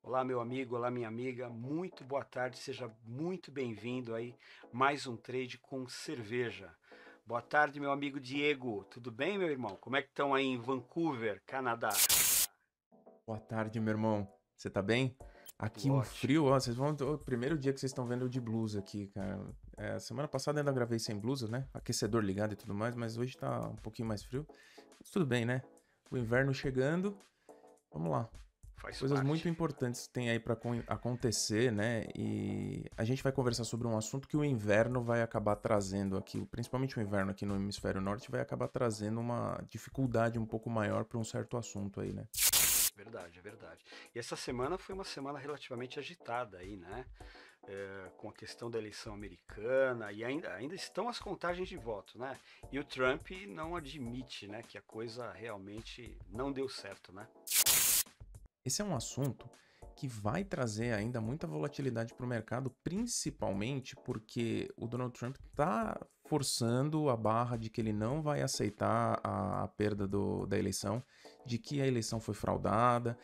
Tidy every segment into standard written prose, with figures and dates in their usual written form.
Olá, meu amigo, olá, minha amiga, muito boa tarde, seja muito bem-vindo aí, mais um trade com cerveja. Boa tarde, meu amigo Diego, tudo bem, meu irmão? Como é que estão aí em Vancouver, Canadá? Boa tarde, meu irmão. Você tá bem? Tudo Aqui um ótimo. frio, ó, vocês vão. O primeiro dia que vocês estão vendo eu de blusa aqui, cara. Semana passada ainda gravei sem blusa, né? Aquecedor ligado e tudo mais, mas hoje tá um pouquinho mais frio. Mas tudo bem, né? O inverno chegando, vamos lá. Faz Coisas parte. muito importantes tem aí pra acontecer, né? E a gente vai conversar sobre um assunto que o inverno vai acabar trazendo aqui, principalmente o inverno aqui no hemisfério norte, vai acabar trazendo uma dificuldade um pouco maior para um certo assunto aí, né? Verdade, é verdade. E essa semana foi uma semana relativamente agitada aí, né? Com a questão da eleição americana e ainda estão as contagens de voto, né? E o Trump não admite, né, que a coisa realmente não deu certo, né? Esse é um assunto que vai trazer ainda muita volatilidade para o mercado, principalmente porque o Donald Trump está forçando a barra de que ele não vai aceitar a perda da eleição, de que a eleição foi fraudada.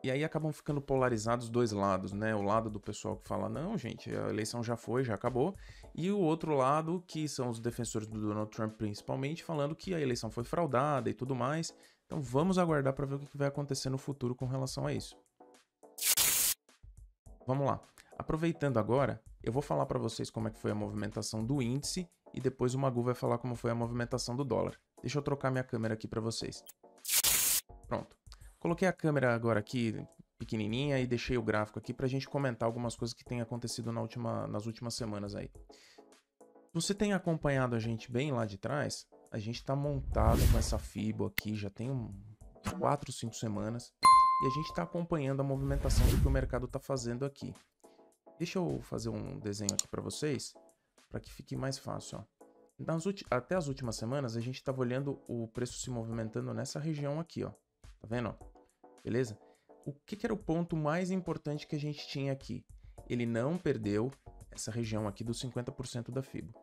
E aí acabam ficando polarizados os dois lados, né? O lado do pessoal que fala, não, gente, a eleição já foi, já acabou. E o outro lado, que são os defensores do Donald Trump principalmente, falando que a eleição foi fraudada e tudo mais. Então vamos aguardar para ver o que vai acontecer no futuro com relação a isso. Vamos lá. Aproveitando agora, eu vou falar para vocês como é que foi a movimentação do índice e depois o Magu vai falar como foi a movimentação do dólar. Deixa eu trocar minha câmera aqui para vocês. Pronto. Coloquei a câmera agora aqui pequenininha e deixei o gráfico aqui para a gente comentar algumas coisas que têm acontecido nas últimas semanas aí. Você tem acompanhado a gente bem lá de trás? A gente está montado com essa FIBO aqui já tem 4, 5 semanas e a gente está acompanhando a movimentação do que o mercado está fazendo aqui. Deixa eu fazer um desenho aqui para vocês, para que fique mais fácil. Ó. Até as últimas semanas a gente estava olhando o preço se movimentando nessa região aqui, ó. Tá vendo? Ó? Beleza? O que era o ponto mais importante que a gente tinha aqui? Ele não perdeu essa região aqui dos 50% da FIBO.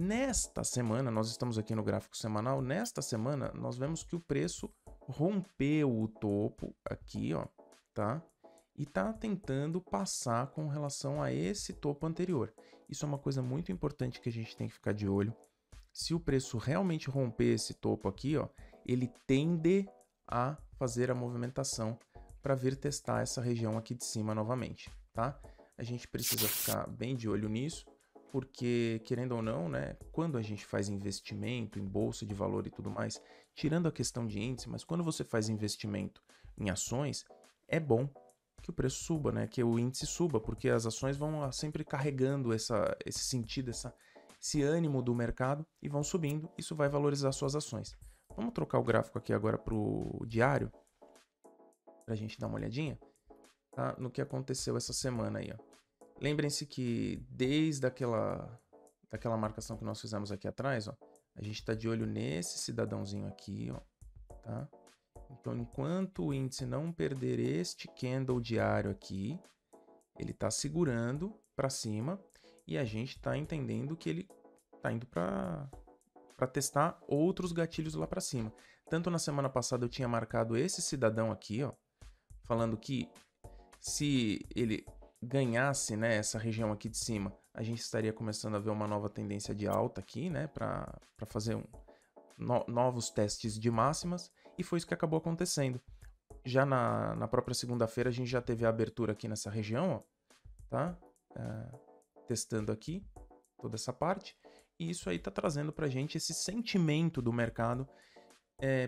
Nesta semana, nós estamos aqui no gráfico semanal, nesta semana nós vemos que o preço rompeu o topo aqui, ó, tá? E tá tentando passar com relação a esse topo anterior. Isso é uma coisa muito importante que a gente tem que ficar de olho. Se o preço realmente romper esse topo aqui, ó, ele tende a fazer a movimentação para vir testar essa região aqui de cima novamente, tá? A gente precisa ficar bem de olho nisso, porque querendo ou não, né, quando a gente faz investimento em bolsa de valor e tudo mais, tirando a questão de índice, mas quando você faz investimento em ações, é bom que o preço suba, né, que o índice suba, porque as ações vão sempre carregando esse sentido, esse ânimo do mercado e vão subindo, isso vai valorizar suas ações. Vamos trocar o gráfico aqui agora para o diário, para a gente dar uma olhadinha, tá? No que aconteceu essa semana aí. Ó. Lembrem-se que desde daquela marcação que nós fizemos aqui atrás, ó, a gente está de olho nesse cidadãozinho aqui, ó, tá? Então, enquanto o índice não perder este candle diário aqui, ele está segurando para cima e a gente está entendendo que ele está indo para testar outros gatilhos lá para cima. Tanto na semana passada eu tinha marcado esse cidadão aqui, ó, falando que se ele ganhasse, né, essa região aqui de cima, a gente estaria começando a ver uma nova tendência de alta aqui, né, para fazer novos testes de máximas, e foi isso que acabou acontecendo. Já na própria segunda-feira a gente já teve a abertura aqui nessa região, ó, tá? Testando aqui toda essa parte, e isso aí está trazendo para a gente esse sentimento do mercado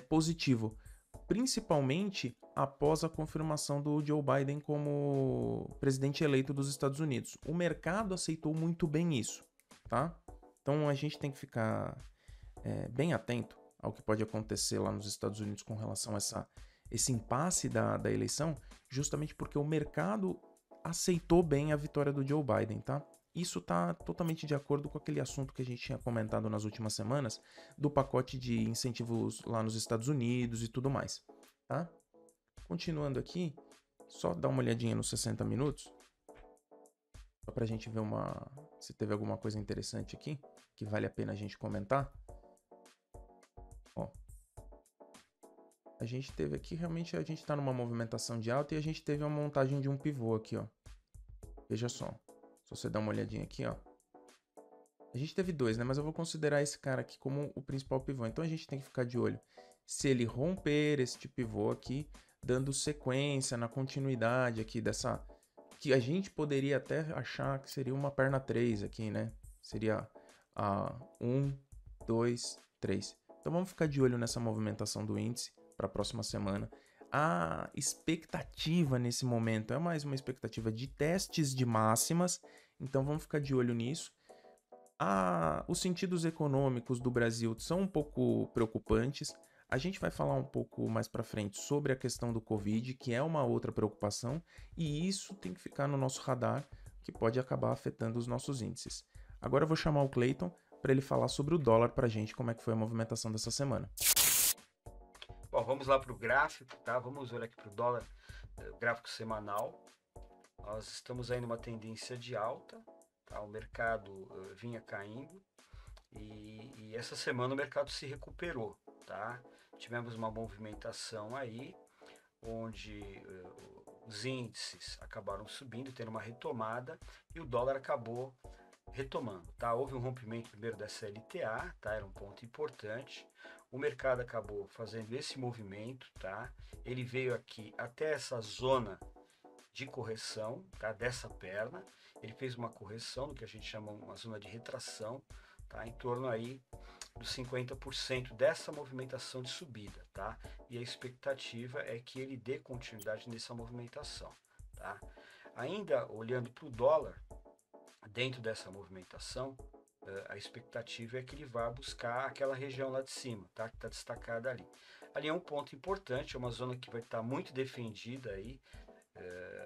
positivo, principalmente após a confirmação do Joe Biden como presidente eleito dos Estados Unidos. O mercado aceitou muito bem isso, tá? Então a gente tem que ficar bem atento ao que pode acontecer lá nos Estados Unidos com relação a esse impasse da eleição, justamente porque o mercado aceitou bem a vitória do Joe Biden, tá? Isso está totalmente de acordo com aquele assunto que a gente tinha comentado nas últimas semanas do pacote de incentivos lá nos Estados Unidos e tudo mais, tá? Continuando aqui, só dar uma olhadinha nos 60 minutos, só para a gente ver se teve alguma coisa interessante aqui que vale a pena a gente comentar. Ó, a gente teve aqui, realmente a gente tá numa movimentação de alta e a gente teve uma montagem de um pivô aqui, ó. Veja só. Se você dar uma olhadinha aqui, ó. A gente teve dois, né? Mas eu vou considerar esse cara aqui como o principal pivô. Então a gente tem que ficar de olho se ele romper este pivô aqui, dando sequência na continuidade aqui dessa... Que a gente poderia até achar que seria uma perna 3 aqui, né? Seria a 1, 2, 3. Então vamos ficar de olho nessa movimentação do índice para a próxima semana. A expectativa nesse momento é mais uma expectativa de testes de máximas. Então vamos ficar de olho nisso. Os sentidos econômicos do Brasil são um pouco preocupantes. A gente vai falar um pouco mais para frente sobre a questão do Covid, que é uma outra preocupação, e isso tem que ficar no nosso radar, que pode acabar afetando os nossos índices. Agora eu vou chamar o Clayton para ele falar sobre o dólar para a gente, como é que foi a movimentação dessa semana. Bom, vamos lá para o gráfico, tá? Vamos olhar aqui para o dólar, gráfico semanal. Nós estamos aí numa tendência de alta, tá? O mercado vinha caindo e essa semana o mercado se recuperou, tá? Tivemos uma movimentação aí, onde os índices acabaram subindo, tendo uma retomada, e o dólar acabou retomando, tá? Houve um rompimento primeiro dessa LTA, tá? Era um ponto importante. O mercado acabou fazendo esse movimento, tá? Ele veio aqui até essa zona de correção, tá? Dessa perna. Ele fez uma correção, do que a gente chama uma zona de retração, tá? Em torno aí dos 50% dessa movimentação de subida, tá? E a expectativa é que ele dê continuidade nessa movimentação, tá? Ainda olhando para o dólar, dentro dessa movimentação, a expectativa é que ele vá buscar aquela região lá de cima, tá? Que está destacada ali. Ali é um ponto importante, é uma zona que vai estar muito defendida aí,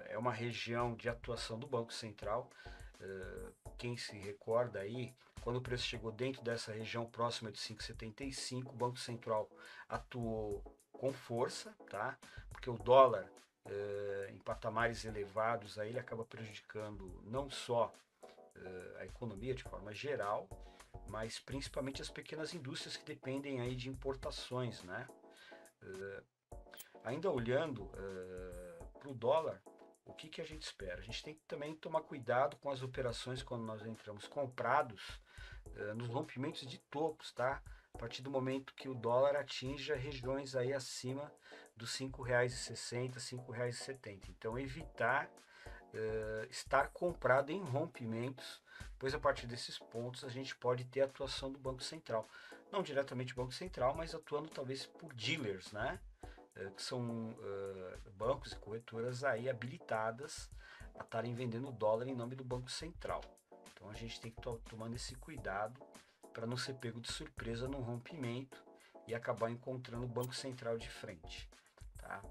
é uma região de atuação do Banco Central. Quem se recorda aí, quando o preço chegou dentro dessa região próxima de 5,75, o Banco Central atuou com força, tá? Porque o dólar em patamares elevados aí ele acaba prejudicando não só a economia de forma geral, mas principalmente as pequenas indústrias que dependem aí de importações, né? Ainda olhando para o dólar, o que a gente espera? A gente tem que também tomar cuidado com as operações quando nós entramos comprados nos rompimentos de topos, tá? A partir do momento que o dólar atinja regiões aí acima dos R$ 5,60, R$ 5,70. Então evitar estar comprado em rompimentos, pois a partir desses pontos a gente pode ter a atuação do Banco Central. Não diretamente o Banco Central, mas atuando talvez por dealers, né? Que são bancos e corretoras aí habilitadas a estarem vendendo dólar em nome do Banco Central. Então a gente tem que tomando esse cuidado para não ser pego de surpresa no rompimento e acabar encontrando o Banco Central de frente, tá?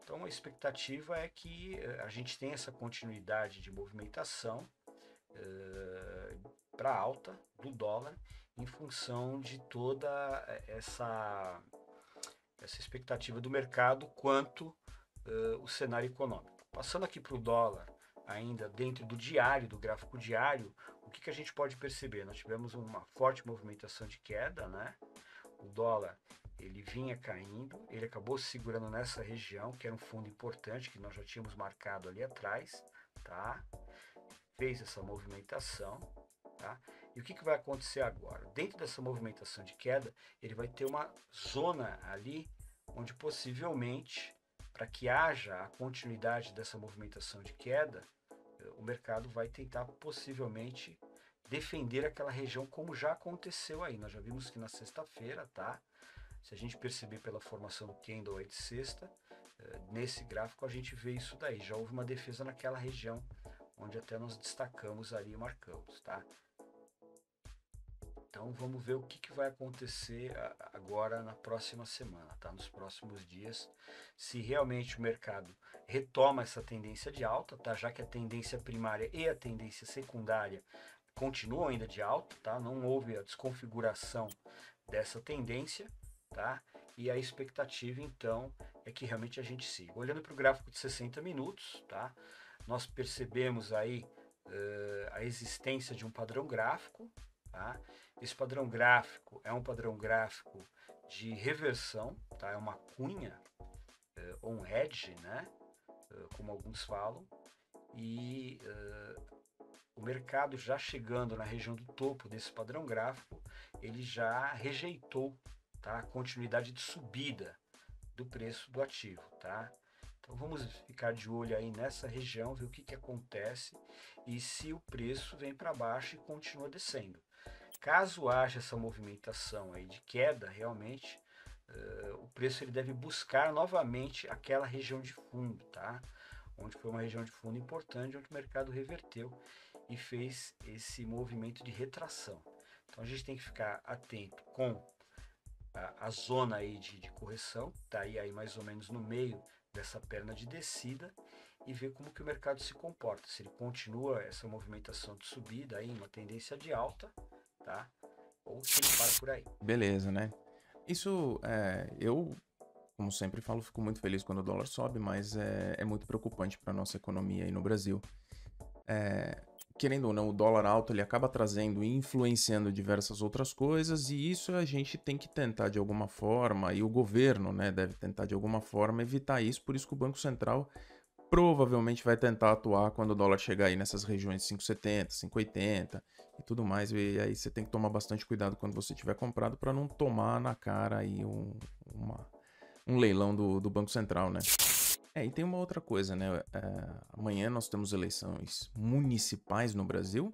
Então a expectativa é que a gente tenha essa continuidade de movimentação para alta do dólar em função de toda essa expectativa do mercado quanto o cenário econômico. Passando aqui para o dólar, ainda dentro do diário, do gráfico diário, o que a gente pode perceber? Nós tivemos uma forte movimentação de queda, né? O dólar ele vinha caindo, ele acabou se segurando nessa região, que era um fundo importante, que nós já tínhamos marcado ali atrás, tá? Fez essa movimentação, tá? E o que vai acontecer agora? Dentro dessa movimentação de queda, ele vai ter uma zona ali, onde possivelmente, para que haja a continuidade dessa movimentação de queda, o mercado vai tentar possivelmente defender aquela região, como já aconteceu aí. Nós já vimos que na sexta-feira, tá? Se a gente perceber pela formação do candle aí de sexta, nesse gráfico a gente vê isso daí. Já houve uma defesa naquela região, onde até nós destacamos ali e marcamos, tá? Então vamos ver o que vai acontecer agora na próxima semana, tá? Nos próximos dias, se realmente o mercado retoma essa tendência de alta, tá? Já que a tendência primária e a tendência secundária continuam ainda de alta, tá? Não houve a desconfiguração dessa tendência, tá? E a expectativa então é que realmente a gente siga. Olhando para o gráfico de 60 minutos, tá? Nós percebemos aí a existência de um padrão gráfico, tá? Esse padrão gráfico é um padrão gráfico de reversão, tá? É uma cunha on hedge, né? Como alguns falam, e o mercado já chegando na região do topo desse padrão gráfico, ele já rejeitou, tá, a continuidade de subida do preço do ativo, tá? Então vamos ficar de olho aí nessa região, ver o que acontece e se o preço vem para baixo e continua descendo. Caso haja essa movimentação aí de queda, realmente o preço ele deve buscar novamente aquela região de fundo, tá? Onde foi uma região de fundo importante, onde o mercado reverteu e fez esse movimento de retração. Então a gente tem que ficar atento com a zona aí de correção, tá aí mais ou menos no meio dessa perna de descida, e ver como que o mercado se comporta, se ele continua essa movimentação de subida aí, uma tendência de alta, tá? Ou se ele para por aí. Beleza, né? Isso, eu, como sempre falo, fico muito feliz quando o dólar sobe, mas é muito preocupante para a nossa economia aí no Brasil. Querendo ou não, o dólar alto ele acaba trazendo e influenciando diversas outras coisas, e isso a gente tem que tentar de alguma forma, e o governo, né, deve tentar de alguma forma evitar isso, por isso que o Banco Central provavelmente vai tentar atuar quando o dólar chegar aí nessas regiões de 5,70, 5,80 e tudo mais, e aí você tem que tomar bastante cuidado quando você tiver comprado para não tomar na cara aí um leilão do Banco Central, né? E tem uma outra coisa, né? Amanhã nós temos eleições municipais no Brasil.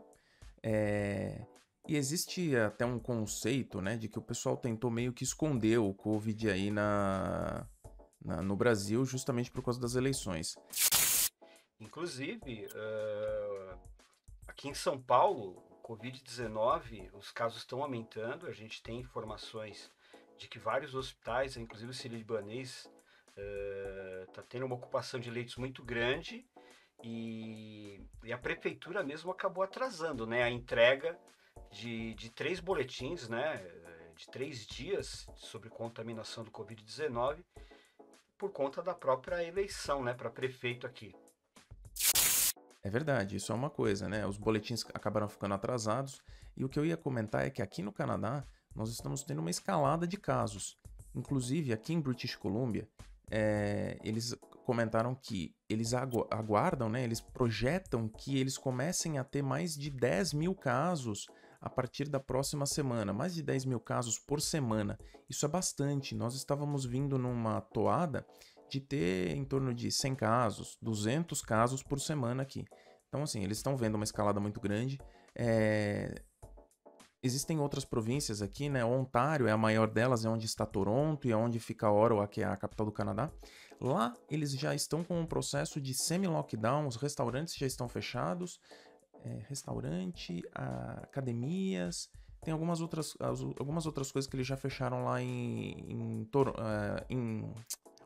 E existe até um conceito, né, de que o pessoal tentou meio que esconder o Covid aí no Brasil justamente por causa das eleições. Inclusive, aqui em São Paulo, o Covid-19, os casos estão aumentando. A gente tem informações de que vários hospitais, inclusive o Sírio-Libanês, está tendo uma ocupação de leitos muito grande, e a prefeitura mesmo acabou atrasando, né, a entrega de 3 boletins, né, de 3 dias sobre contaminação do Covid-19 por conta da própria eleição, né, para prefeito aqui. É verdade, isso é uma coisa, né? Os boletins acabaram ficando atrasados, e o que eu ia comentar é que aqui no Canadá nós estamos tendo uma escalada de casos. Inclusive, aqui em British Columbia, eles comentaram que eles aguardam, né? Eles projetam que eles comecem a ter mais de 10 mil casos a partir da próxima semana. Mais de 10 mil casos por semana. Isso é bastante. Nós estávamos vindo numa toada de ter em torno de 100 casos, 200 casos por semana aqui. Então, assim, eles estão vendo uma escalada muito grande. Existem outras províncias aqui, né? Ontário é a maior delas, é onde está Toronto e é onde fica Ottawa, que é a capital do Canadá. Lá eles já estão com um processo de semi-lockdown, os restaurantes já estão fechados, restaurante, academias, tem algumas outras coisas que eles já fecharam lá em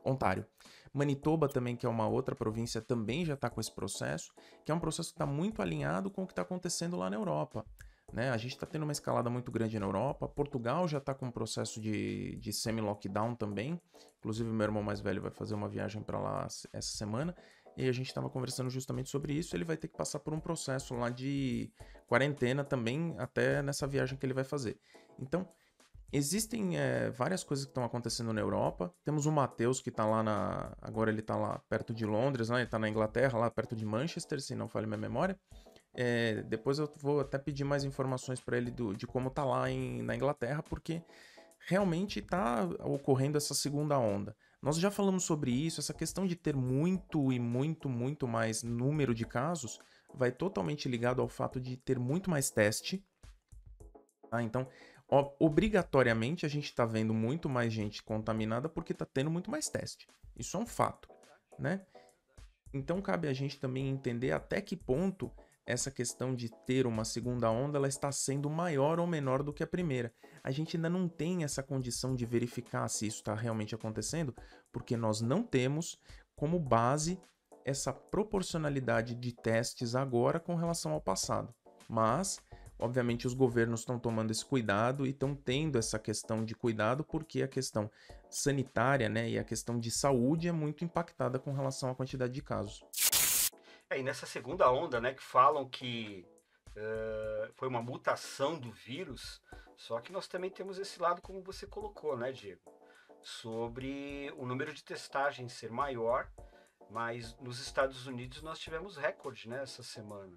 Ontário. Manitoba também, que é uma outra província, também já está com esse processo, que é um processo que está muito alinhado com o que está acontecendo lá na Europa. Né? A gente está tendo uma escalada muito grande na Europa. Portugal já está com um processo de semi-lockdown também. Inclusive, meu irmão mais velho vai fazer uma viagem para lá essa semana. E a gente estava conversando justamente sobre isso. Ele vai ter que passar por um processo lá de quarentena também, até nessa viagem que ele vai fazer. Então, existem várias coisas que estão acontecendo na Europa. Temos o Matheus, que está lá agora ele está lá perto de Londres, né? Ele está na Inglaterra, lá perto de Manchester, se não falha minha memória. Depois eu vou até pedir mais informações para ele de como tá lá na Inglaterra, porque realmente está ocorrendo essa segunda onda. Nós já falamos sobre isso, essa questão de ter muito e muito, muito mais número de casos vai totalmente ligado ao fato de ter muito mais teste. Tá? Então, obrigatoriamente a gente está vendo muito mais gente contaminada porque está tendo muito mais teste. Isso é um fato, né? Então cabe a gente também entender até que ponto essa questão de ter uma segunda onda ela está sendo maior ou menor do que a primeira. A gente ainda não tem essa condição de verificar se isso está realmente acontecendo, porque nós não temos como base essa proporcionalidade de testes agora com relação ao passado. Mas, obviamente, os governos estão tomando esse cuidado e estão tendo essa questão de cuidado porque a questão sanitária, né, e a questão de saúde é muito impactada com relação à quantidade de casos. E nessa segunda onda, né, que falam que foi uma mutação do vírus, Só que nós também temos esse lado, como você colocou, né, Diego? Sobre o número de testagens ser maior, mas nos Estados Unidos nós tivemos recorde, né, essa semana.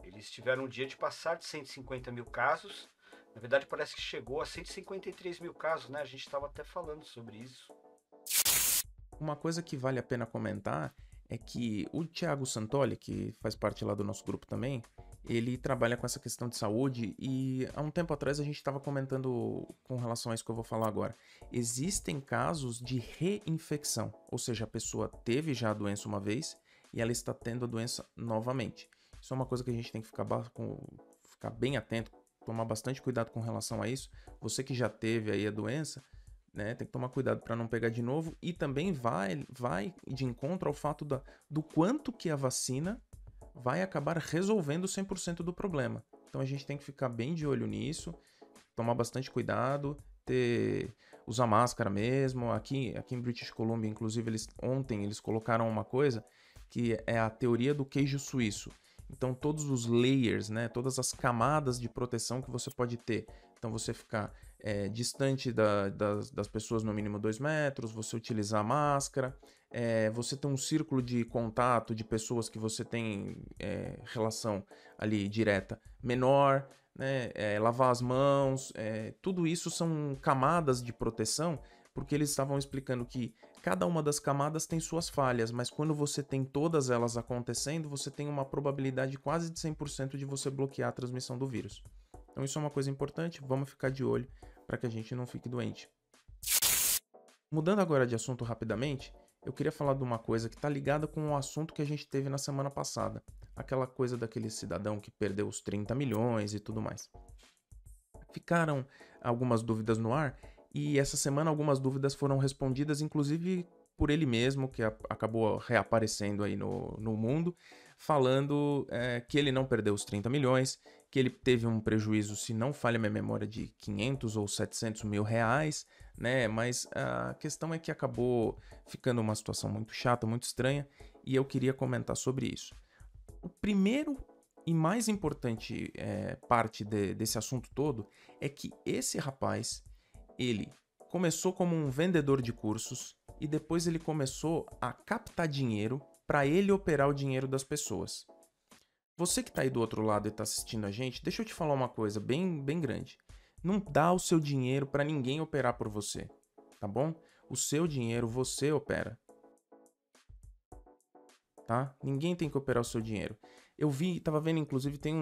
Eles tiveram um dia de passar de 150 mil casos. Na verdade, parece que chegou a 153 mil casos, né? A gente estava até falando sobre isso. Uma coisa que vale a pena comentar é que o Thiago Santoli, que faz parte lá do nosso grupo também, ele trabalha com essa questão de saúde e há um tempo atrás a gente estava comentando com relação a isso que eu vou falar agora. Existem casos de reinfecção, ou seja, a pessoa teve já a doença uma vez e ela está tendo a doença novamente. Isso é uma coisa que a gente tem que ficar bem atento, tomar bastante cuidado com relação a isso. Você que já teve aí a doença, né, tem que tomar cuidado para não pegar de novo e também vai de encontro ao fato do quanto que a vacina vai acabar resolvendo 100% do problema. Então a gente tem que ficar bem de olho nisso, tomar bastante cuidado, usar máscara mesmo. Aqui em British Columbia, inclusive, ontem eles colocaram uma coisa que é a teoria do queijo suíço. Então todos os layers, né, todas as camadas de proteção que você pode ter. Então você ficar distante das pessoas no mínimo 2 metros, você utilizar máscara, você ter um círculo de contato de pessoas que você tem relação ali direta menor, né, lavar as mãos, tudo isso são camadas de proteção, porque eles estavam explicando que cada uma das camadas tem suas falhas, mas quando você tem todas elas acontecendo, você tem uma probabilidade quase de 100% de você bloquear a transmissão do vírus. Então isso é uma coisa importante, vamos ficar de olho para que a gente não fique doente. Mudando agora de assunto rapidamente, eu queria falar de uma coisa que está ligada com o assunto que a gente teve na semana passada. Aquela coisa daquele cidadão que perdeu os 30 milhões e tudo mais. Ficaram algumas dúvidas no ar e essa semana algumas dúvidas foram respondidas, inclusive por ele mesmo, que acabou reaparecendo aí no mundo, falando que ele não perdeu os 30 milhões, que ele teve um prejuízo, se não falha a minha memória, de 500 ou 700 mil reais, né? Mas a questão é que acabou ficando uma situação muito chata, muito estranha, e eu queria comentar sobre isso. O primeiro e mais importante parte desse assunto todo é que esse rapaz, ele começou como um vendedor de cursos e depois ele começou a captar dinheiro para ele operar o dinheiro das pessoas. Você que está aí do outro lado e está assistindo a gente, deixa eu te falar uma coisa bem, bem grande. Não dá o seu dinheiro para ninguém operar por você, tá bom? O seu dinheiro você opera, tá? Ninguém tem que operar o seu dinheiro. Eu tava vendo, inclusive, tem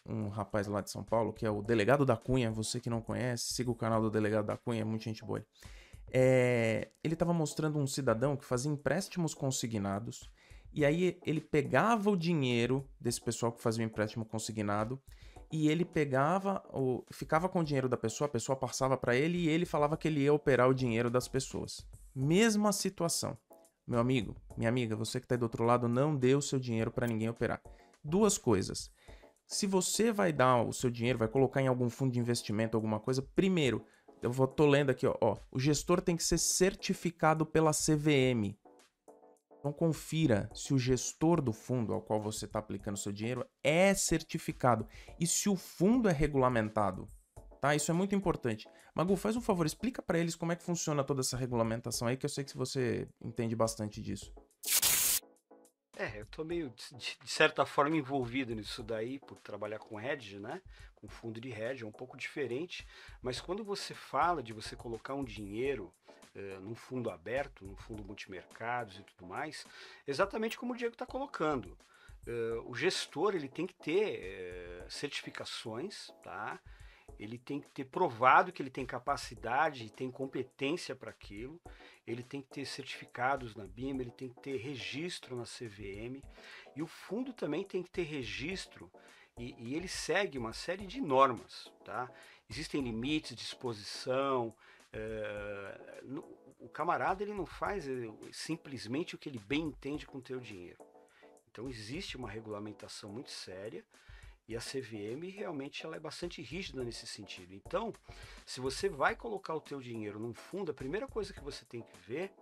um rapaz lá de São Paulo, que é o Delegado da Cunha, você que não conhece, siga o canal do Delegado da Cunha, é muita gente boa. Ele estava mostrando um cidadão que fazia empréstimos consignados, e aí ele pegava o dinheiro desse pessoal que fazia o empréstimo consignado, e ele ficava com o dinheiro da pessoa, a pessoa passava para ele, e ele falava que ele ia operar o dinheiro das pessoas. Mesma situação. Meu amigo, minha amiga, você que está aí do outro lado, não dê o seu dinheiro para ninguém operar. Duas coisas. Se você vai dar o seu dinheiro, vai colocar em algum fundo de investimento, alguma coisa, primeiro, tô lendo aqui, ó, o gestor tem que ser certificado pela CVM. Então confira se o gestor do fundo ao qual você está aplicando seu dinheiro é certificado e se o fundo é regulamentado. Tá? Isso é muito importante. Magu, faz um favor, explica para eles como é que funciona toda essa regulamentação aí, que eu sei que você entende bastante disso. Eu tô meio, de certa forma, envolvido nisso daí, por trabalhar com hedge, né? Com fundo de hedge, é um pouco diferente. Mas quando você fala de você colocar um dinheiro num fundo aberto, num fundo multimercados e tudo mais, exatamente como o Diego está colocando. O gestor ele tem que ter certificações, tá? Ele tem que ter provado que ele tem capacidade e tem competência para aquilo, ele tem que ter certificados na BIM, ele tem que ter registro na CVM, e o fundo também tem que ter registro, e ele segue uma série de normas, tá? Existem limites de exposição, o camarada ele não faz simplesmente o que ele bem entende com o teu dinheiro. Então existe uma regulamentação muito séria, e a CVM realmente ela é bastante rígida nesse sentido. Então, se você vai colocar o teu dinheiro num fundo, a primeira coisa que você tem que ver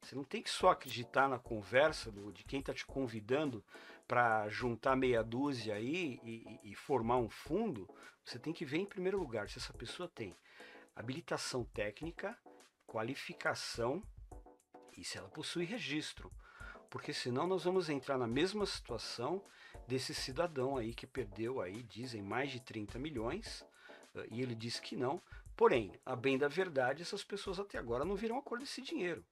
Você não tem que só acreditar na conversa de quem está te convidando para juntar meia dúzia aí e formar um fundo. Você tem que ver em primeiro lugar se essa pessoa tem habilitação técnica, qualificação e se ela possui registro. Porque senão nós vamos entrar na mesma situação desse cidadão aí que perdeu aí, dizem, mais de 30 milhões, e ele diz que não. Porém, a bem da verdade, essas pessoas até agora não viram a cor desse dinheiro.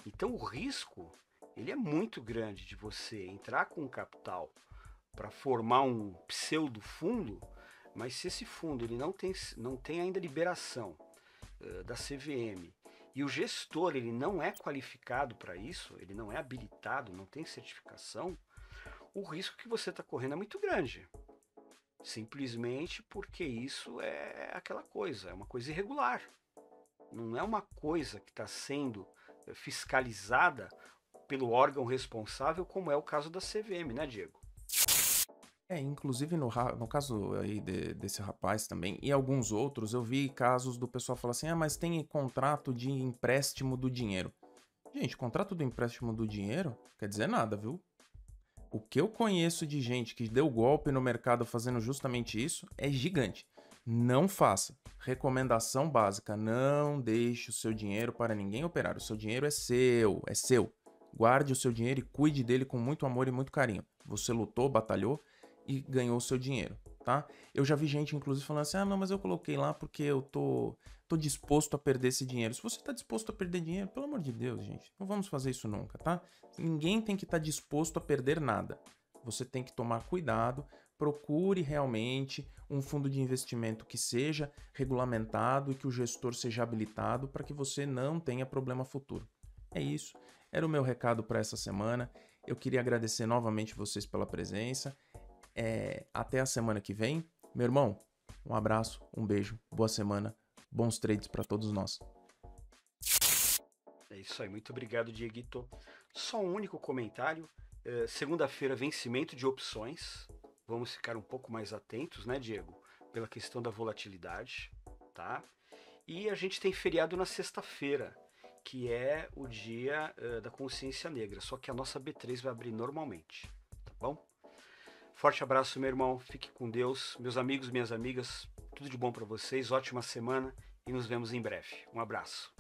Então o risco, ele é muito grande de você entrar com capital para formar um pseudo fundo, mas se esse fundo ele não tem ainda liberação da CVM e o gestor ele não é qualificado para isso, ele não é habilitado, não tem certificação, o risco que você está correndo é muito grande. Simplesmente porque isso é aquela coisa, é uma coisa irregular. Não é uma coisa que está sendo fiscalizada pelo órgão responsável, como é o caso da CVM, né, Diego? Inclusive no caso aí desse rapaz também, e alguns outros, eu vi casos do pessoal falar assim, mas tem contrato de empréstimo do dinheiro. Gente, contrato do empréstimo do dinheiro quer dizer nada, viu? O que eu conheço de gente que deu golpe no mercado fazendo justamente isso é gigante. Não faça. Recomendação básica, não deixe o seu dinheiro para ninguém operar. O seu dinheiro é seu, é seu. Guarde o seu dinheiro e cuide dele com muito amor e muito carinho. Você lutou, batalhou e ganhou o seu dinheiro, tá? Eu já vi gente, inclusive, falando assim, não, mas eu coloquei lá porque eu tô disposto a perder esse dinheiro. Se você tá disposto a perder dinheiro, pelo amor de Deus, gente, não vamos fazer isso nunca, tá? Ninguém tem que estar disposto a perder nada. Você tem que tomar cuidado, procure realmente um fundo de investimento que seja regulamentado e que o gestor seja habilitado para que você não tenha problema futuro. É isso, era o meu recado para essa semana. Eu queria agradecer novamente vocês pela presença. Até a semana que vem. Meu irmão, um abraço, um beijo, boa semana, bons trades para todos nós. É isso aí, muito obrigado, Dieguito. Só um único comentário. Segunda-feira, vencimento de opções. Vamos ficar um pouco mais atentos, né, Diego? Pela questão da volatilidade, tá? E a gente tem feriado na sexta-feira, que é o dia da consciência negra. Só que a nossa B3 vai abrir normalmente, tá bom? Forte abraço, meu irmão. Fique com Deus. Meus amigos, minhas amigas, tudo de bom para vocês. Ótima semana e nos vemos em breve. Um abraço.